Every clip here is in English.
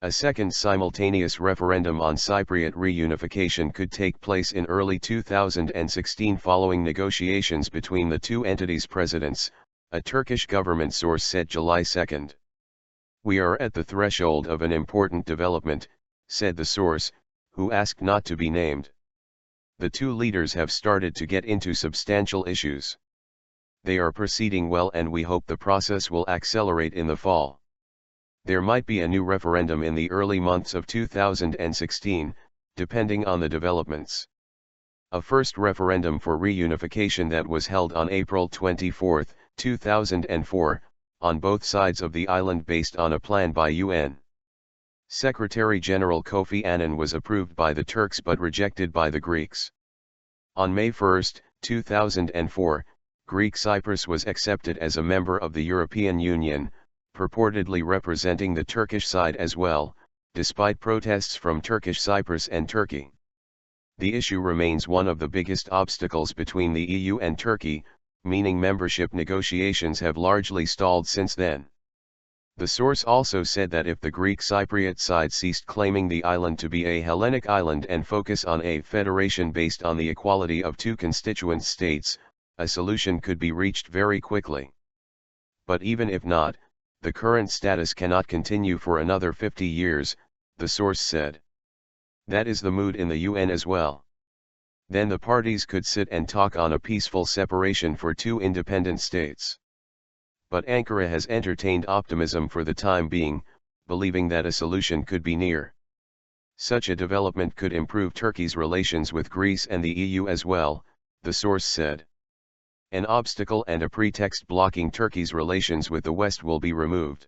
A second simultaneous referendum on Cypriot reunification could take place in early 2016 following negotiations between the two entities' presidents, a Turkish government source said July 2. "We are at the threshold of an important development," said the source, who asked not to be named. "The two leaders have started to get into substantial issues. They are proceeding well and we hope the process will accelerate in the fall. There might be a new referendum in the early months of 2016, depending on the developments." A first referendum for reunification that was held on April 24, 2004, on both sides of the island based on a plan by UN Secretary-General Kofi Annan was approved by the Turks but rejected by the Greeks. On May 1, 2004, Greek Cyprus was accepted as a member of the European Union, purportedly representing the Turkish side as well, despite protests from Turkish Cyprus and Turkey. The issue remains one of the biggest obstacles between the EU and Turkey, meaning membership negotiations have largely stalled since then. The source also said that if the Greek Cypriot side ceased claiming the island to be a Hellenic island and focus on a federation based on the equality of two constituent states, a solution could be reached very quickly. But even if not, the current status cannot continue for another 50 years, the source said. That is the mood in the UN as well. Then the parties could sit and talk on a peaceful separation for two independent states. But Ankara has entertained optimism for the time being, believing that a solution could be near. Such a development could improve Turkey's relations with Greece and the EU as well, the source said. An obstacle and a pretext blocking Turkey's relations with the West will be removed.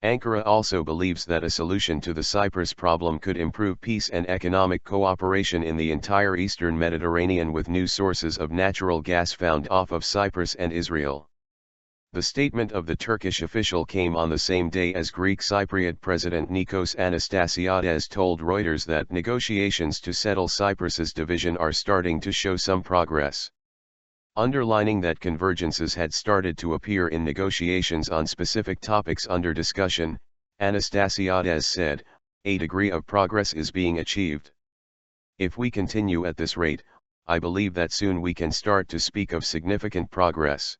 Ankara also believes that a solution to the Cyprus problem could improve peace and economic cooperation in the entire eastern Mediterranean with new sources of natural gas found off of Cyprus and Israel. The statement of the Turkish official came on the same day as Greek Cypriot President Nikos Anastasiades told Reuters that negotiations to settle Cyprus's division are starting to show some progress. Underlining that convergences had started to appear in negotiations on specific topics under discussion, Anastasiades said, "A degree of progress is being achieved. If we continue at this rate, I believe that soon we can start to speak of significant progress."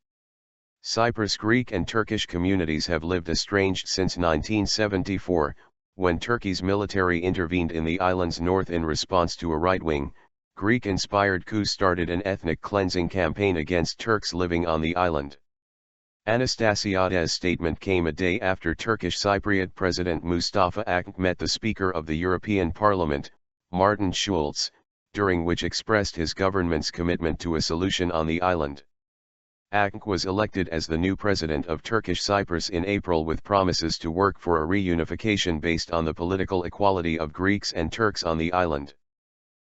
Cyprus Greek and Turkish communities have lived estranged since 1974, when Turkey's military intervened in the island's north in response to a right-wing, Greek-inspired coup started an ethnic cleansing campaign against Turks living on the island. Anastasiades' statement came a day after Turkish Cypriot President Mustafa Akın met the Speaker of the European Parliament, Martin Schulz, during which expressed his government's commitment to a solution on the island. Akın was elected as the new president of Turkish Cyprus in April with promises to work for a reunification based on the political equality of Greeks and Turks on the island.